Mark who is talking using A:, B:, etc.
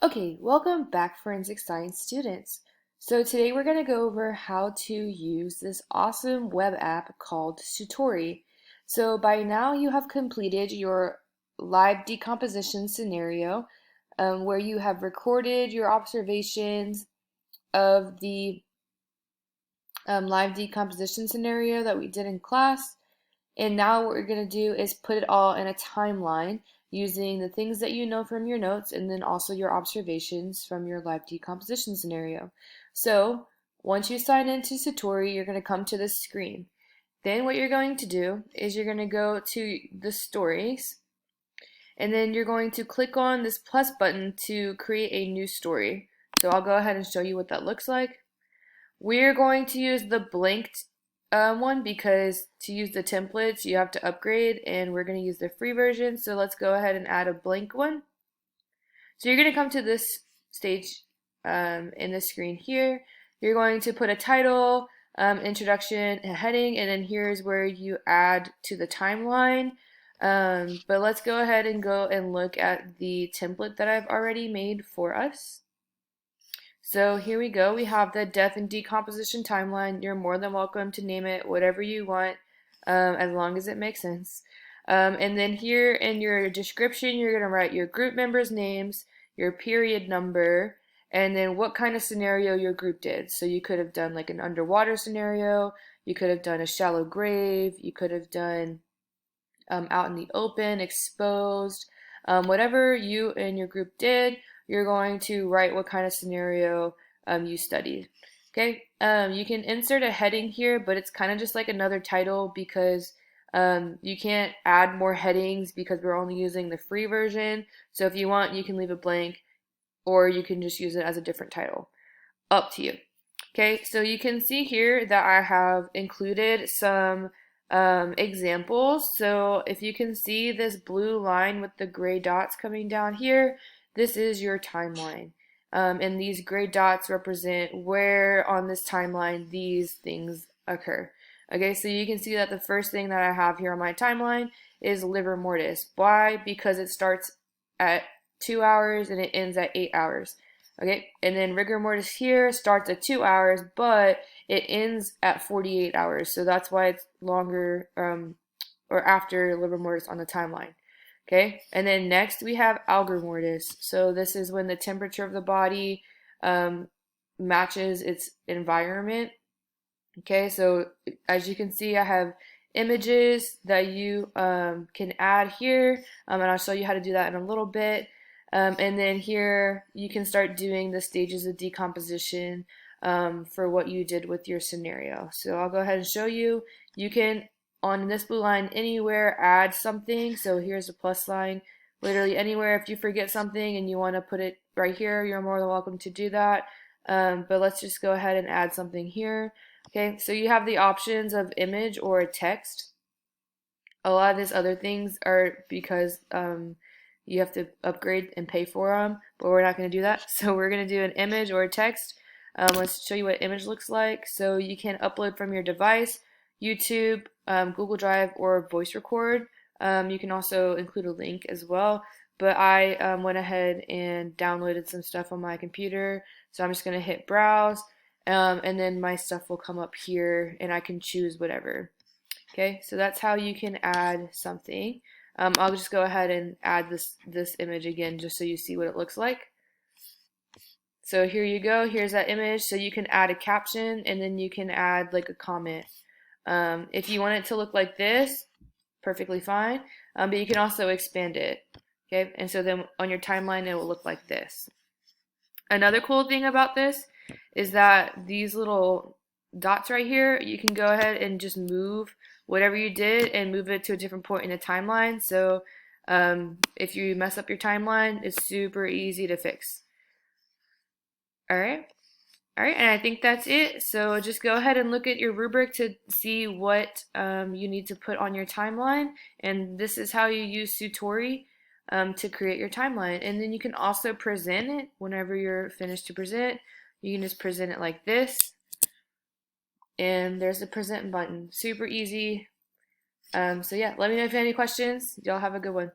A: Okay, welcome back, forensic science students. So today we're going to go over how to use this awesome web app called Sutori. So by now you have completed your live decomposition scenario where you have recorded your observations of the live decomposition scenario that we did in class. And now what we're going to do is put it all in a timeline using the things that you know from your notes and then also your observations from your live decomposition scenario. So once you sign into Sutori, you're going to come to this screen. Then what you're going to do is you're going to go to the stories, and then you're going to click on this plus button to create a new story. So I'll go ahead and show you what that looks like. We're going to use the blanked one because to use the templates you have to upgrade, and we're going to use the free version. So let's go ahead and add a blank one. So you're going to come to this stage in the screen here. You're going to put a title, introduction, a heading, and then here's where you add to the timeline. But let's go ahead and go and look at the template that I've already made for us. So here we go. We have the death and decomposition timeline. You're more than welcome to name it whatever you want, as long as it makes sense. And then here in your description, you're going to write your group members' names, your period number, and then what kind of scenario your group did. So you could have done like an underwater scenario, you could have done a shallow grave, you could have done out in the open, exposed, whatever you and your group did. You're going to write what kind of scenario you studied. Okay, you can insert a heading here, but it's kind of just like another title because you can't add more headings because we're only using the free version. So if you want, you can leave it blank, or you can just use it as a different title. Up to you. Okay, so you can see here that I have included some examples. So if you can see this blue line with the gray dots coming down here, this is your timeline. And these gray dots represent where on this timeline these things occur. Okay, so you can see that the first thing that I have here on my timeline is livor mortis. Why? Because it starts at 2 hours and it ends at 8 hours. Okay, and then rigor mortis here starts at 2 hours, but it ends at 48 hours. So that's why it's longer or after livor mortis on the timeline. Okay, and then next we have algor mortis. So this is when the temperature of the body matches its environment. Okay, so as you can see, I have images that you can add here, and I'll show you how to do that in a little bit. And then here you can start doing the stages of decomposition for what you did with your scenario. So I'll go ahead and show you. You can, on this blue line, anywhere add something. So here's a plus line, literally anywhere. If you forget something and you want to put it right here, you're more than welcome to do that. But let's just go ahead and add something here. Okay, so you have the options of image or text. A lot of these other things are because you have to upgrade and pay for them, but we're not going to do that. So we're going to do an image or a text. Let's show you what image looks like. So you can upload from your device, YouTube, Google Drive, or voice record. You can also include a link as well, but I went ahead and downloaded some stuff on my computer. So I'm just going to hit browse, and then my stuff will come up here and I can choose whatever. Okay, so that's how you can add something. I'll just go ahead and add this image again just so you see what it looks like. So here you go, here's that image. So you can add a caption and then you can add like a comment. If you want it to look like this, perfectly fine, but you can also expand it. Okay, and so then on your timeline it will look like this. Another cool thing about this is that these little dots right here, you can go ahead and just move whatever you did and move it to a different point in the timeline. So if you mess up your timeline, it's super easy to fix. All right, and I think that's it. So just go ahead and look at your rubric to see what you need to put on your timeline, and this is how you use Sutori to create your timeline. And then you can also present it whenever you're finished to present. You can just present it like this, and there's the present button. Super easy. So yeah, let me know if you have any questions. Y'all have a good one.